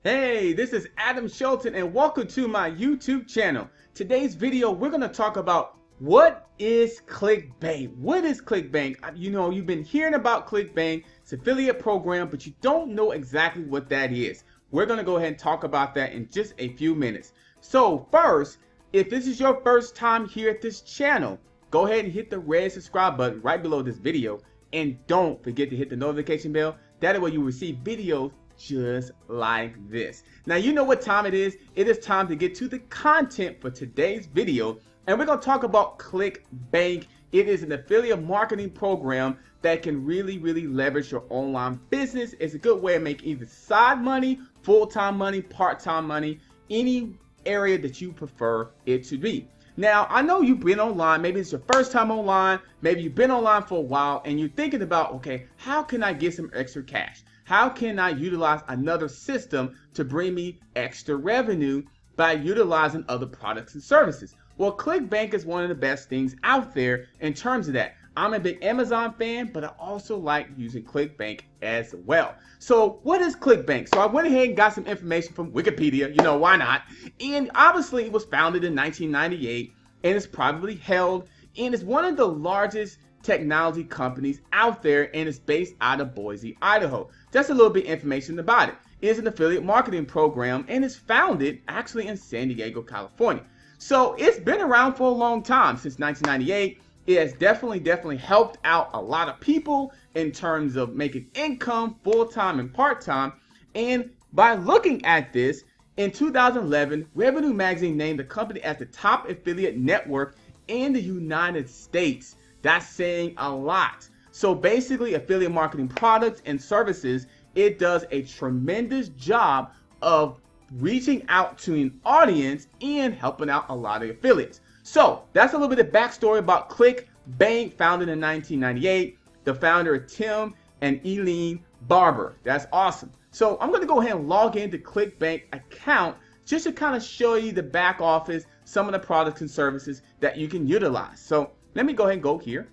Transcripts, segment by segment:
Hey, this is Adam Shelton and welcome to my YouTube channel. Today's video, we're going to talk about what is Clickbank. What is Clickbank? You know, you've been hearing about Clickbank. It's an affiliate program, but you don't know exactly what that is. We're going to go ahead and talk about that in just a few minutes. So first, if this is your first time here at this channel, go ahead and hit the red subscribe button right below this video. And don't forget to hit the notification bell. That way you will receive videos just like this. Now you know what time it is. It is time to get to the content for today's video, and we're going to talk about Clickbank. It is an affiliate marketing program that can really leverage your online business. It's a good way to make either side money, full-time money, part-time money, any area that you prefer it to be. Now, I know you've been online, maybe it's your first time online, maybe you've been online for a while and you're thinking about, okay, how can I get some extra cash? How can I utilize another system to bring me extra revenue by utilizing other products and services? Well, Clickbank is one of the best things out there in terms of that. I'm a big Amazon fan, but I also like using Clickbank as well. So what is Clickbank? So I went ahead and got some information from Wikipedia, you know, why not? And obviously it was founded in 1998 and it's privately held, and it's one of the largest technology companies out there, and it's based out of Boise, Idaho. Just a little bit of information about it. It is an affiliate marketing program and it's founded actually in San Diego, California. So it's been around for a long time, since 1998. It has definitely helped out a lot of people in terms of making income full-time and part-time. And by looking at this, in 2011, Revenue Magazine named the company as the top affiliate network in the United States. That's saying a lot. So basically, affiliate marketing products and services, it does a tremendous job of reaching out to an audience and helping out a lot of affiliates. So that's a little bit of backstory about Clickbank, founded in 1998. The founder is Tim and Eileen Barber. That's awesome. So I'm going to go ahead and log into Clickbank account just to kind of show you the back office, some of the products and services that you can utilize. So let me go ahead and go here,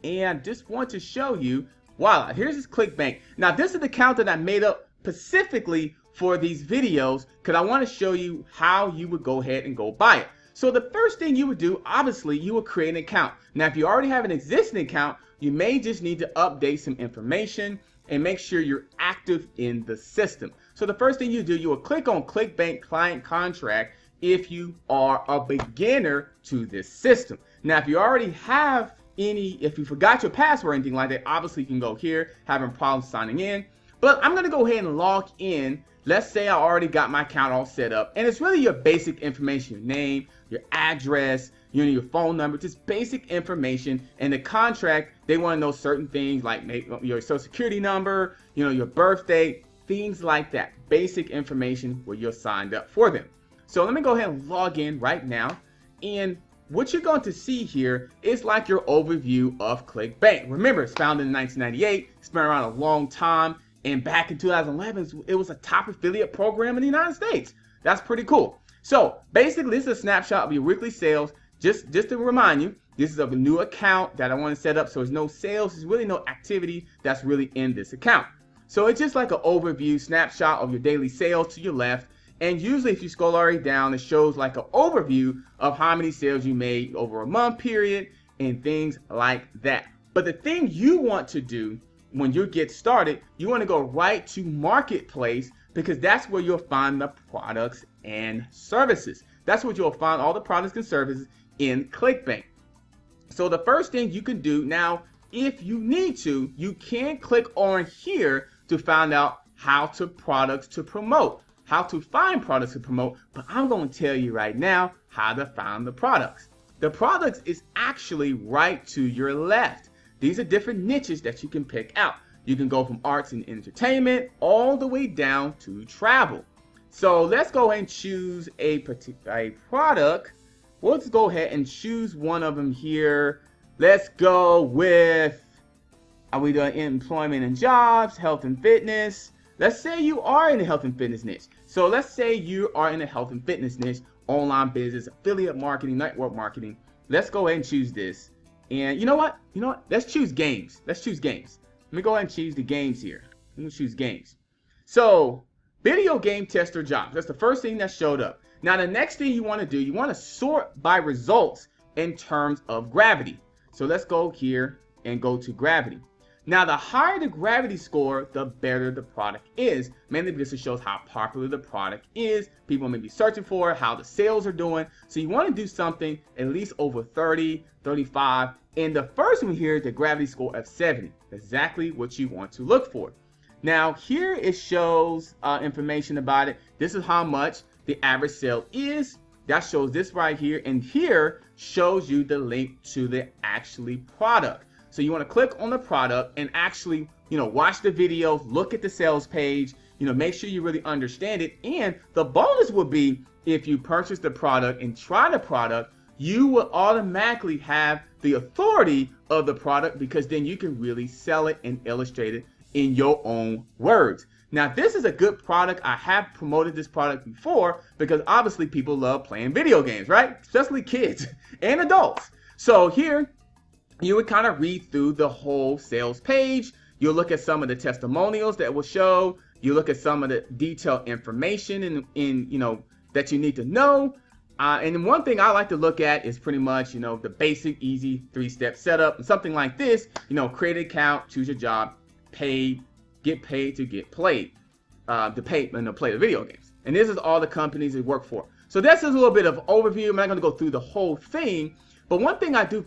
and just want to show you, voila, here's this Clickbank. Now this is the account that I made up specifically for these videos because I want to show you how you would go ahead and go buy it. So the first thing you would do, obviously, you would create an account. Now if you already have an existing account, you may just need to update some information and make sure you're active in the system. So the first thing you do, you will click on Clickbank Client Contract if you are a beginner to this system. Now, if you already have if you forgot your password or anything like that, obviously you can go here, having problems signing in. But I'm going to go ahead and log in. Let's say I already got my account all set up, and it's really your basic information, your name, your address, your phone number, just basic information. And the contract, they want to know certain things like your social security number, your birthday, things like that. Basic information where you're signed up for them. So let me go ahead and log in right now, and what you're going to see here is like your overview of Clickbank. Remember, it's founded in 1998. It's been around a long time. And back in 2011, it was a top affiliate program in the United States. That's pretty cool. So basically, this is a snapshot of your weekly sales. Just to remind you, this is a new account that I want to set up. So there's no sales. There's really no activity that's really in this account. So it's just like an overview snapshot of your daily sales to your left. And usually if you scroll all the way down, it shows like an overview of how many sales you made over a month period and things like that. But the thing you want to do when you get started, you want to go right to Marketplace, because that's where you'll find the products and services. That's where you'll find all the products and services in Clickbank. So the first thing you can do now, if you need to, you can click on here to find out how to products to promote. How to find products to promote, but I'm going to tell you right now how to find the products. The products is actually right to your left. These are different niches that you can pick out. You can go from arts and entertainment all the way down to travel. So let's go ahead and choose a product. Let's go ahead and choose one of them here. Let's go with, are we doing employment and jobs, health and fitness? Let's say you are in the health and fitness niche. So let's say you are in the health and fitness niche, online business, affiliate marketing, network marketing. Let's go ahead and choose this. And you know what? Let's choose games. Let me go ahead and choose the games here. I'm going to choose games. So video game tester jobs. That's the first thing that showed up. Now the next thing you want to do, you want to sort by results in terms of gravity. So let's go here and go to gravity. Now the higher the gravity score, the better the product is, mainly because it shows how popular the product is. People may be searching for it, how the sales are doing. So you want to do something at least over 30, 35. And the first one here is the gravity score of 70. Exactly what you want to look for. Now here it shows information about it. This is how much the average sale is. That shows this right here. And here shows you the link to the actually product. So you want to click on the product and actually, watch the videos, look at the sales page, make sure you really understand it. And the bonus would be if you purchase the product and try the product, you will automatically have the authority of the product, because then you can really sell it and illustrate it in your own words. Now, this is a good product. I have promoted this product before because obviously people love playing video games, right? Especially kids and adults. So here, you would kind of read through the whole sales page. You'll look at some of the testimonials that will show. You look at some of the detailed information in that you need to know. And one thing I like to look at is pretty much, the basic, easy 3-step setup. And something like this, create an account, choose your job, paid, get paid to get played, to play the video games. And this is all the companies they work for. So this is a little bit of overview. I'm not going to go through the whole thing. But one thing I do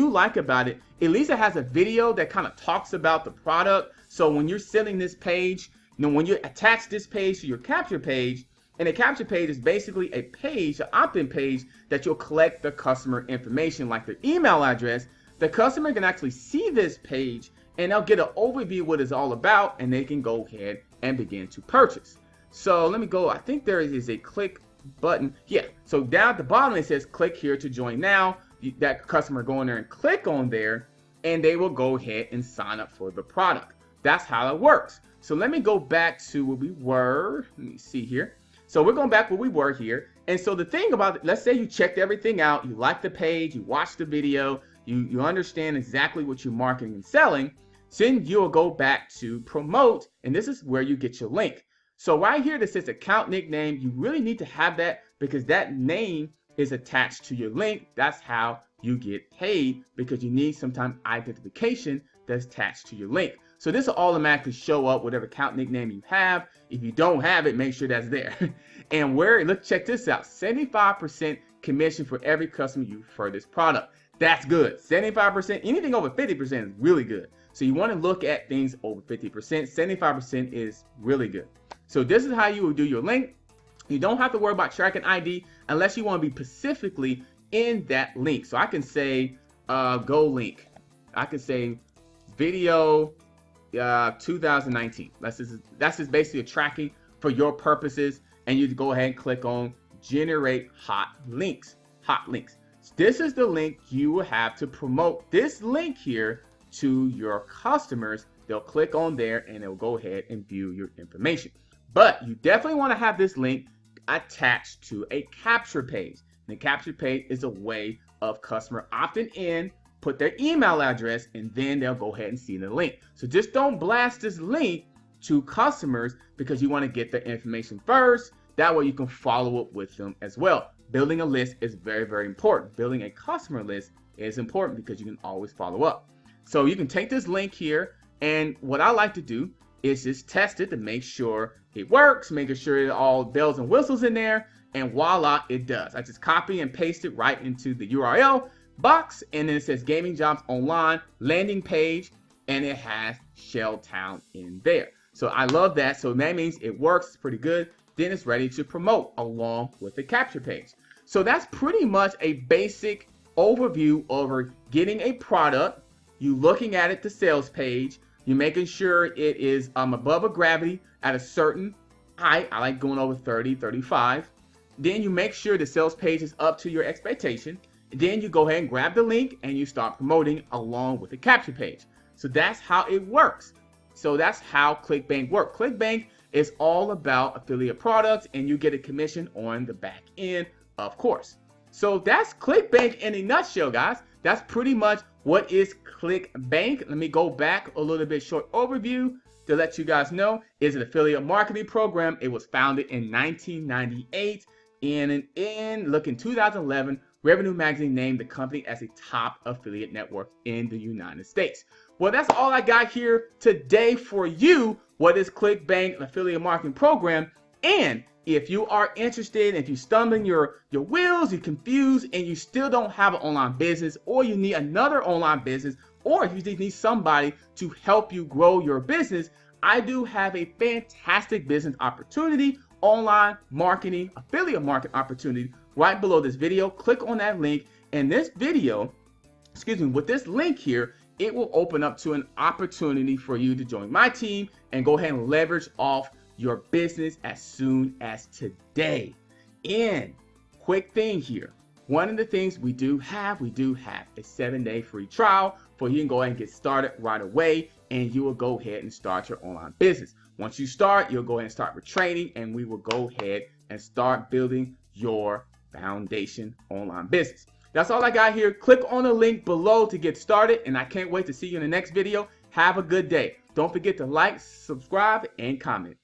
like about it, at least it has a video that kind of talks about the product. So when you're selling this page, when you attach this page to your capture page, and a capture page is basically a page, an opt-in page that you'll collect the customer information, like their email address. The customer can actually see this page and they'll get an overview of what it's all about, and they can go ahead and begin to purchase. So let me go. I think there is a click button. Yeah, so down at the bottom it says click here to join now. That customer go in there and click on there, and they will go ahead and sign up for the product. That's how it works. So let me go back to where we were. Let me see here. So we're going back where we were here. And so the thing about it, let's say you checked everything out, you like the page, you watched the video, you understand exactly what you're marketing and selling. Then you'll go back to promote, and this is where you get your link. So right here that says account nickname, you really need to have that because that name is attached to your link. That's how you get paid, because you need sometimes identification that's attached to your link. So this will automatically show up whatever account nickname you have. If you don't have it, make sure that's there. And let's check this out. 75% commission for every customer you refer this product. That's good. 75%, anything over 50% is really good. So you want to look at things over 50%. 75% is really good. So this is how you will do your link. You don't have to worry about tracking ID unless you want to be specifically in that link. So I can say go link. I can say video 2019. That's just basically a tracking for your purposes, and you go ahead and click on generate hot links. Hot links. So this is the link you will have to promote this link here to your customers. They'll click on there and they'll go ahead and view your information. But you definitely want to have this link attached to a capture page. And the capture page is a way of customer opting in, put their email address, and then they'll go ahead and see the link. So just don't blast this link to customers, because you want to get their information first. That way you can follow up with them as well. Building a list is very, very important. Building a customer list is important because you can always follow up. So you can take this link here, and what I like to do is just test it to make sure it works, making sure it all bells and whistles in there, and voila, it does. I just copy and paste it right into the URL box, and then it says Gaming Jobs Online landing page, and it has Shelton in there. So I love that. So that means it works, it's pretty good. Then it's ready to promote along with the capture page. So that's pretty much a basic overview over getting a product. You looking at it, the sales page, you're making sure it is above a gravity at a certain height. I like going over 30, 35. Then you make sure the sales page is up to your expectation. Then you go ahead and grab the link and you start promoting along with the capture page. So that's how it works. So that's how Clickbank works. Clickbank is all about affiliate products, and you get a commission on the back end, of course. So that's Clickbank in a nutshell, guys. That's pretty much what is Clickbank. Let me go back a little bit, short overview. to let you guys know, is an affiliate marketing program. It was founded in 1998, and in 2011, Revenue Magazine named the company as a top affiliate network in the United States. Well, that's all I got here today for you. What is Clickbank, an affiliate marketing program? And if you are interested, if you're stumbling your wheels, you're confused, and you still don't have an online business, or you need another online business, or if you just need somebody to help you grow your business, I do have a fantastic business opportunity, online marketing, affiliate marketing opportunity right below this video. Click on that link, and this video, with this link here, it will open up to an opportunity for you to join my team and go ahead and leverage off your business as soon as today. And quick thing here, one of the things we do have a 7-day free trial for you can go ahead and get started right away, and you will go ahead and start your online business. Once you start, you'll go ahead and start with training, and we will go ahead and start building your foundation online business. That's all I got here. Click on the link below to get started, and I can't wait to see you in the next video. Have a good day. Don't forget to like, subscribe, and comment.